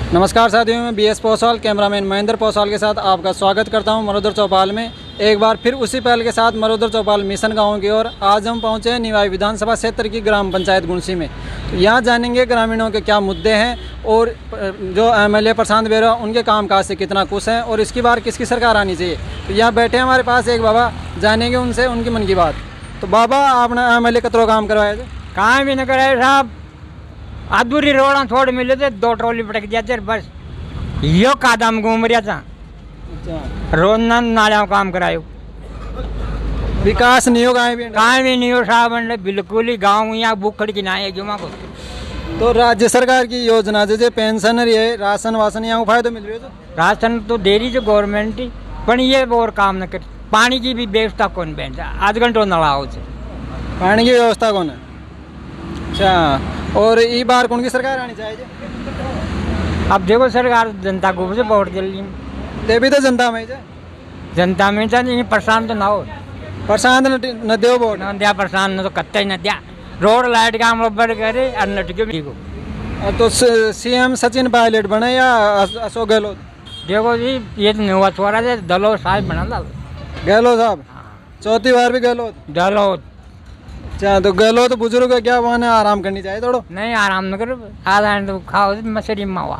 नमस्कार साथियों, मैं BS पौसाल कैमरामैन महेंद्र पौसाल के साथ आपका स्वागत करता हूं मरोदर चौपाल में। एक बार फिर उसी पहल के साथ मरोदर चौपाल मिशन गांव की ओर आज हम पहुंचे हैं निवाई विधानसभा क्षेत्र की ग्राम पंचायत गुणसी में। तो यहां जानेंगे ग्रामीणों के क्या मुद्दे हैं और जो MLA प्रशांत बेरा उनके कामकाज से कितना खुश हैं और इसकी बार किसकी सरकार आनी चाहिए। तो यहाँ बैठे हमारे पास एक बाबा, जानेंगे उनसे उनकी मन की बात। तो बाबा, आपने MLA कतरो काम करवाया थे? कहाँ भी न कराए साहब, अधूरी रोड़ा थोड़े मिले थे, 2 ट्रॉली पटक दिया थे बस। यो कादम घूम रहा था, रोज नाला काम करायो। विकास नहीं होगा कहाँ भी नहीं हो साहब, बिल्कुल ही गाँव यहाँ भूखड़ की ना है जुमा को। तो राज्य सरकार की योजना जैसे पेंशन है, राशन वासन यहाँ फायदा मिल रही है? राशन तो दे रही है गवर्नमेंट ही, पर ये और काम न कर। पानी की भी व्यवस्था कौन बैठ आध घंटों नला हो, पानी की व्यवस्था कौन है? अच्छा, और ये बार कौन की सरकार आनी चाहिए? अब देखो सरकार जनता को से वोट जल्दी दे भी तो जनता में जे। जनता में नहीं परेशान तो ना हो, प्रशांत न दो वोट न दिया परेशान, न तो कत्ते न दिया। रोड लाइट काम बड़ करे और नटके ठीक हो। तो CM सचिन पायलट बने या अशोक गहलोत? देखो जी, ये तो नहीं हुआ छोरा है, दलो साहब बना ला गहलोत साहब, चौथी बार भी गहलोत। दलो। अच्छा, तो गहलोत तो बुजुर्ग है, क्या वहाँ आराम करनी चाहिए थोड़ा? नहीं आराम न करो, आधा तो खाओ मछली मावा।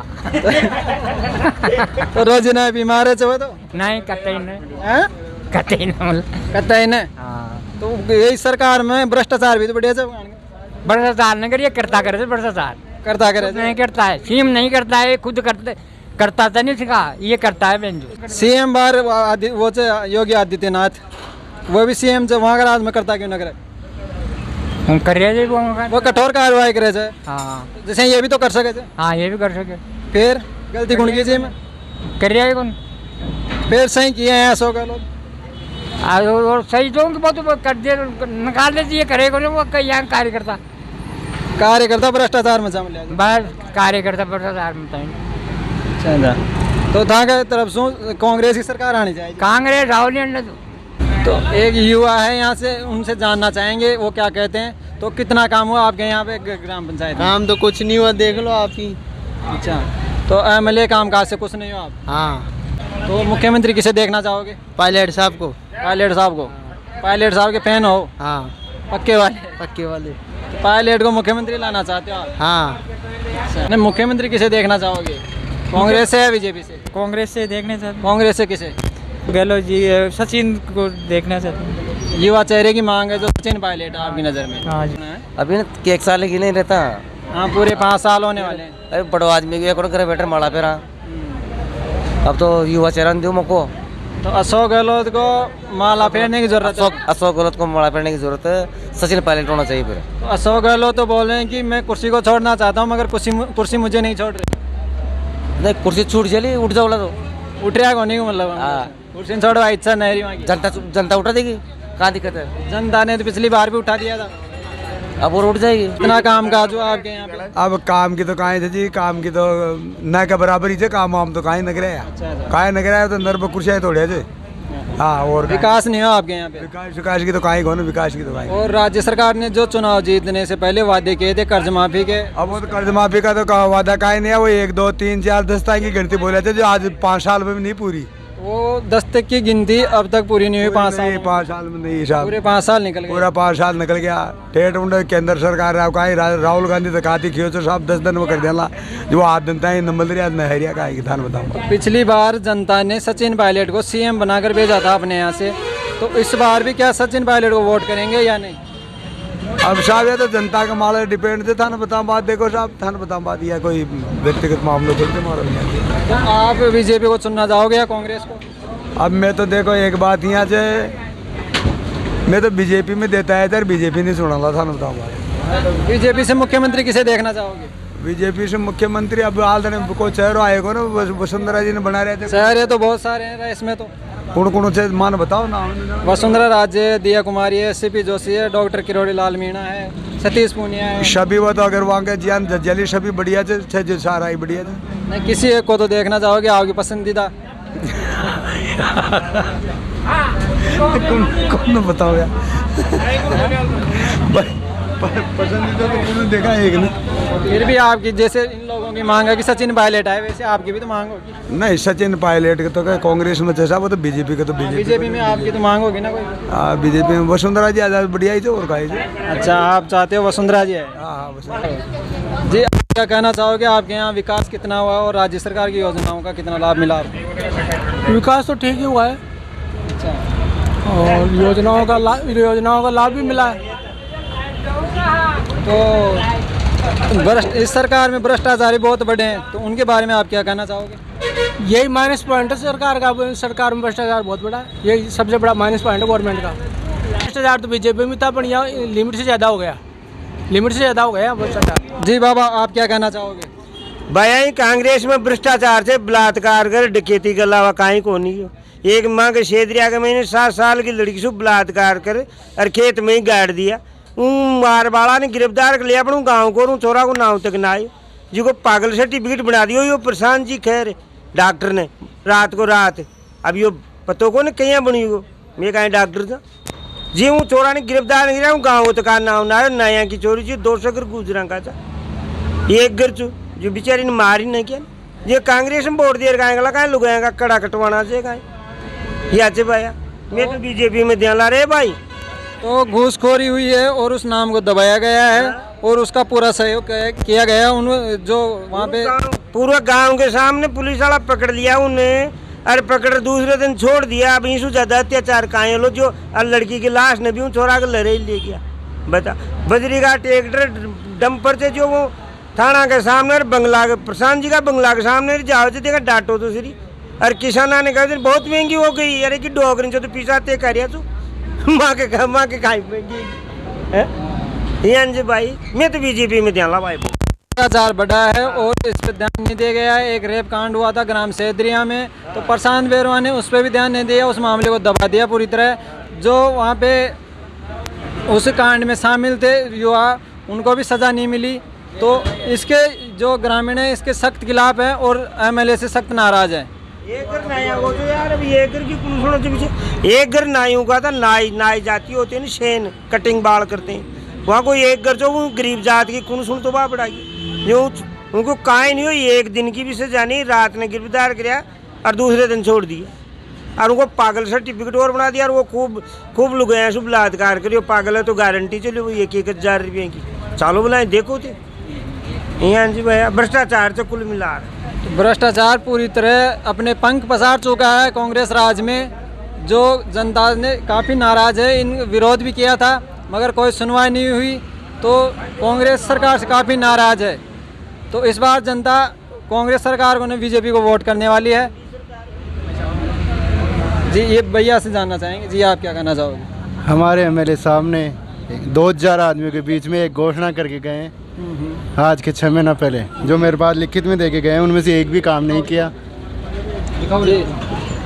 तो रोज ना बीमार है चवे तो नहीं कतई नहीं, हैं? कतई नहीं। कतई ने। हाँ, तो यही सरकार में भ्रष्टाचार भी तो बढ़िया चल भ्रष्टाचार नहीं करिए, करता करे भ्रष्टाचार करता करे नहीं करता है। सीएम नहीं करता है, खुद करता तो नहीं सिखा, ये करता है बेंजो। CM बार वो योगी आदित्यनाथ, वो भी CM जो वहाँ का राज में करता क्यों न करे? कर रहे वो कठोर कार्रवाई करे थे। हाँ, जैसे ये भी तो कर सके थे। हाँ ये भी कर सके, फिर गलती कौन की जी में? कर रहे कौन? फिर सही किए हैं अशोक गहलोत और सही जो बहुत कर दिए, निकाल देती है करे को वो यहाँ कार्यकर्ता भ्रष्टाचार में शामिल है। बस कार्यकर्ता भ्रष्टाचार में अच्छा, तो था के तरफ से कांग्रेस की सरकार आनी चाहिए। कांग्रेस राहुल तो एक युवा है यहाँ से, उनसे जानना चाहेंगे वो क्या कहते हैं। तो कितना काम हुआ आपके यहाँ पे ग्राम पंचायत? काम तो कुछ नहीं हुआ, देख लो आप ही। अच्छा, तो MLA कामकाज से कुछ नहीं हुआ आप? हाँ, तो मुख्यमंत्री किसे देखना चाहोगे? पायलट साहब को। पायलट साहब को? पायलट साहब के फैन हो? हाँ, पक्के वाले? पक्के वाले। तो पायलट को मुख्यमंत्री लाना चाहते हो आप? हाँ। नहीं, मुख्यमंत्री किसे देखना चाहोगे? कांग्रेस से या BJP से? कांग्रेस से देखने से, कांग्रेस से किसे? गहलोत जी, सचिन को देखना चाहते हैं। युवा चेहरे की मांग है जो सचिन पायलट है आपकी नज़र में? हाँ जी। अभी ना 1 साल की नहीं रहता। हाँ, पूरे 5 साल होने वाले हैं। अरे बड़ो आदमी गया करे बैठे माड़ा पे रहा। अब तो युवा चेहरा दो मको। तो अशोक गहलोत को माला फेरने की जरूरत है? अशोक गहलोत को माड़ा फेरने की जरूरत है, सचिन पायलट होना चाहिए फिर। तो अशोक गहलोत तो बोल रहे हैं कि मैं कुर्सी को छोड़ना चाहता हूँ मगर कुर्सी मुझे नहीं छोड़ रही। नहीं, कुर्सी छूट चली, उठ जाओ तो उठ रहा नहीं मतलब? हाँ। कुर्सी छोड़वा इच्छा नहीं रही वहाँ की। जनता उठा देगी, कहाँ दिक्कत है? जनता ने तो पिछली बार भी उठा दिया था, अब और उठ जाएगी। इतना काम काज हुआ आपके यहाँ पे? अब काम की तो कहाँ थे जी, काम की तो न के बराबर ही थे काम, हम तो कहाँ नग रहे हैं, कहाँ नग रहा है तो अंदर पर कुर्सियाँ तोड़े थे। हाँ, और विकास नहीं हुआ आपके यहाँ पे? विकास की तो कहाँ को ना, विकास की तो कहाँ। और राज्य सरकार ने जो चुनाव जीतने से पहले वादे किए थे कर्ज माफी के, अब वो तो कर्ज माफी का तो वादा कहीं नहीं है, वो 1 2 3 4 10 तक की गिनती बोले थे जो आज 5 साल में भी नहीं पूरी। वो 10 तक की गिनती अब तक पूरी नहीं हुई। 5 साल? 5 साल में नहीं साहब, पूरे 5 साल निकल गए। पूरा 5 साल निकल गया। ठेठ उंडे केंद्र सरकार राहुल गांधी तो कहती खियो तो साहब 10 दिन में कर देना, जो हाथ जनता है नंबर नहरिया का धान बताऊँ। पिछली बार जनता ने सचिन पायलट को CM बनाकर भेजा था अपने यहाँ से, तो इस बार भी क्या सचिन पायलट को वोट करेंगे या नहीं? अब साहब ये तो जनता का मामला डिपेंड थे, था ना बता बात। देखो साहब, था ना बता बात, या कोई व्यक्तिगत मामले चलते मारो। तो आप BJP को चुनना चाहोगे या कांग्रेस को? अब मैं तो देखो एक बात यहाँ से, मैं तो BJP में देता है इधर, BJP नहीं सुना था ना बताओ बात। BJP से मुख्यमंत्री किसे देखना चाहोगे? BJP से मुख्यमंत्री अब हाल को शहरों आएगा ना, वसुंधरा जी ने बना रहे थे। शहर है तो बहुत सारे हैं इसमें, तो कौन से मान बताओ ना। वसुंधरा राजे, दिया कुमारी है, CP जोशी है, डॉक्टर किरोड़ी लाल मीणा है, सतीश पूनिया है। शबी वो तो अगर वहाँ के जियान जली शबी बढ़िया थे, जो सारा ही बढ़िया थे। नहीं, किसी एक को तो देखना चाहोगे आपकी पसंदीदा? कौन बताओ यार। पसंदीदा तो उन्होंने देखा एक ने। फिर भी आपकी जैसे इन लोगों की मांग है कि सचिन पायलट आए, वैसे आपकी भी तो मांग होगी। नहीं, सचिन पायलट के तो क्या कांग्रेस में जैसा, वो तो बीजेपी का तो बीजेपी में आपकी तो मांग होगी ना कोई। हाँ, बीजेपी में वसुंधरा जी आजाद बढ़िया ही थे और का अच्छा, आप चाहते हो वसुंधरा जी आए। हाँ वसुंधरा जी, आप क्या कहना चाहोगे, आपके यहाँ विकास कितना हुआ और राज्य सरकार की योजनाओं का कितना लाभ मिला आपको? विकास तो ठीक ही हुआ है अच्छा, और योजनाओं का लाभ भी मिला है। तो इस सरकार में भ्रष्टाचारी बहुत बड़े हैं, तो उनके बारे में आप क्या कहना चाहोगे? यही माइनस पॉइंट है सरकार में भ्रष्टाचार बहुत बड़ा है। यही सबसे बड़ा माइनस पॉइंट है गवर्नमेंट का। भ्रष्टाचार तो बीजेपी में था, पर यहाँ लिमिट से ज़्यादा हो गया, भ्रष्टाचार। जी बाबा, आप क्या कहना चाहोगे? भाई कांग्रेस में भ्रष्टाचार से बलात्कार कर डकैती के अलावा कहीं को नहीं। एक माँ के शेदरिया के महीने 7 साल की लड़की से बलात्कार कर और खेत में ही गाड़ दिया। मार बाड़ा ने गिरफ्तार कर लिया अपने गाँव को, छोरा को नाव तक ना आयो, जी को पागल सर्टिफिकेट बना दियो। यो प्रशांत जी खैर डॉक्टर ने रात अब यो पतो को ने कहीं बनी हो, मैं कहीं डॉक्टर था जी। हूँ छोरा ने गिरफ्तार नहीं किया, गाँव तक नाव ना आयो। नया की चोरी जी 200 घर गुजरा का था, एक घर चू जो बेचारी ने मार ही नहीं किया। ये कांग्रेस में वोट दिया गला कहीं लुगाएगा कड़ा कटवाना से कहीं याचे भाया। मैं तो बीजेपी में ध्यान ला रहे भाई। तो घूसखोरी हुई है और उस नाम को दबाया गया है और उसका पूरा सहयोग किया गया। उन जो वहाँ पे पूरा गांव के सामने पुलिस वाला पकड़ लिया उन्हें, अरे पकड़ दूसरे दिन छोड़ दिया। अब इसु ज्यादा अत्याचार काहे लो जो लड़की की लाश ने भी छोरा के लड़े ले गया। बता बजरी का ट्रैक्टर डंपर से जो वो थाना के सामने बंगला के प्रशांत जी का बंगला के सामने जाओ तो देखा डांटो तो सरी। अरे किसाना ने कहा बहुत महंगी हो गई, अरे कि डोगरी से तो पीछा ते कर तू माँ के खाई महंगी भाई। मैं तो बीजेपी में ध्यान ला भाई। भ्रष्टाचार बढ़ा है और इस पर ध्यान नहीं दिया गया है। एक रेप कांड हुआ था ग्राम सेदरिया में, तो प्रशांत बेरवा ने उस पर भी ध्यान नहीं दिया, उस मामले को दबा दिया पूरी तरह। जो वहाँ पे उस कांड में शामिल थे युवा, उनको भी सज़ा नहीं मिली। तो इसके जो ग्रामीण है इसके सख्त खिलाफ है और एमएलए से सख्त नाराज है। एक घर नाया हो तो यार, अभी एक घर की सुनो तो पीछे एक घर नाइयों का था। नाई जाती होती है ना, शेन कटिंग बाल करते हैं। वहाँ कोई एक घर जो वो गरीब जात की कुन सुन तो बात बढ़ाई जो उनको काहे नहीं हुई। एक दिन की भी सजा नहीं, रात ने गिरफ्तार किया और दूसरे दिन छोड़ दिया और उनको पागल सर्टिफिकेट और बना दिया। और वो खूब लोग हैं शुभ बलात्कार करियो, पागल है तो गारंटी चलो वो 1,000 रुपये की चालो बुलाए देखो थे यहाँ जी भैया। भ्रष्टाचार से कुल मिला तो भ्रष्टाचार पूरी तरह अपने पंख पसार चुका है कांग्रेस राज में, जो जनता ने काफ़ी नाराज़ है। इन विरोध भी किया था मगर कोई सुनवाई नहीं हुई, तो कांग्रेस सरकार से काफ़ी नाराज़ है। तो इस बार जनता कांग्रेस सरकार को नहीं बीजेपी को वोट करने वाली है। जी, ये भैया से जानना चाहेंगे, जी आप क्या कहना चाहोगे? हमारे एमएलए साहब ने 2,000 आदमियों के बीच में एक घोषणा करके गए हैं आज के 6 महीना पहले, जो मेरे पास लिखित में दे के गए हैं। उनमें से एक भी काम नहीं किया,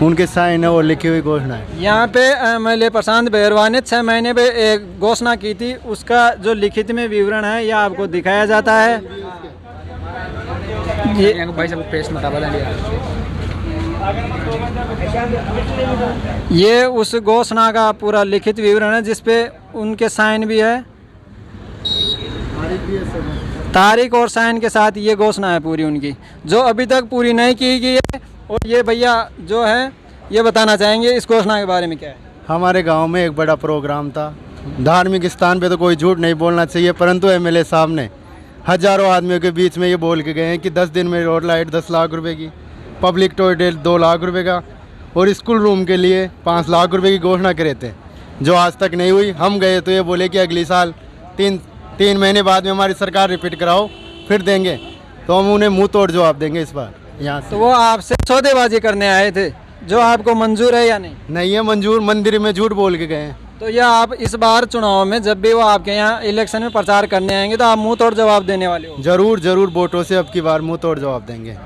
उनके साइन है और लिखी हुई घोषणा है। यहाँ पे एमएलए प्रशांत बेरवा ने 6 महीने पे एक घोषणा की थी, उसका जो लिखित में विवरण है यह आपको दिखाया जाता है। ये उस घोषणा का पूरा लिखित विवरण है जिसपे उनके साइन भी है, तारीख और साइन के साथ ये घोषणा है पूरी उनकी, जो अभी तक पूरी नहीं की गई है। और ये भैया जो है ये बताना चाहेंगे इस घोषणा के बारे में क्या है? हमारे गांव में एक बड़ा प्रोग्राम था, धार्मिक स्थान पे तो कोई झूठ नहीं बोलना चाहिए, परंतु एमएलए साहब ने हजारों आदमियों के बीच में ये बोल के गए हैं कि 10 दिन में रोड लाइट 10 लाख रुपए की, पब्लिक टॉयलेट 2 लाख रुपए का और स्कूल रूम के लिए 5 लाख रुपए की घोषणा करे थे, जो आज तक नहीं हुई। हम गए तो ये बोले कि अगली साल 3 महीने बाद में हमारी सरकार रिपीट कराओ फिर देंगे, तो हम उन्हें मुंह तोड़ जवाब देंगे इस बार यहाँ से। तो वो आपसे सौदेबाजी करने आए थे, जो आपको मंजूर है या नहीं? नहीं है मंजूर, मंदिर में झूठ बोल के गए हैं। तो यह आप इस बार चुनाव में जब भी वो आपके यहाँ इलेक्शन में प्रचार करने आएंगे तो आप मुंह तोड़ जवाब देने वाले हो? जरूर वोटों से अब की बार मुंह तोड़ जवाब देंगे।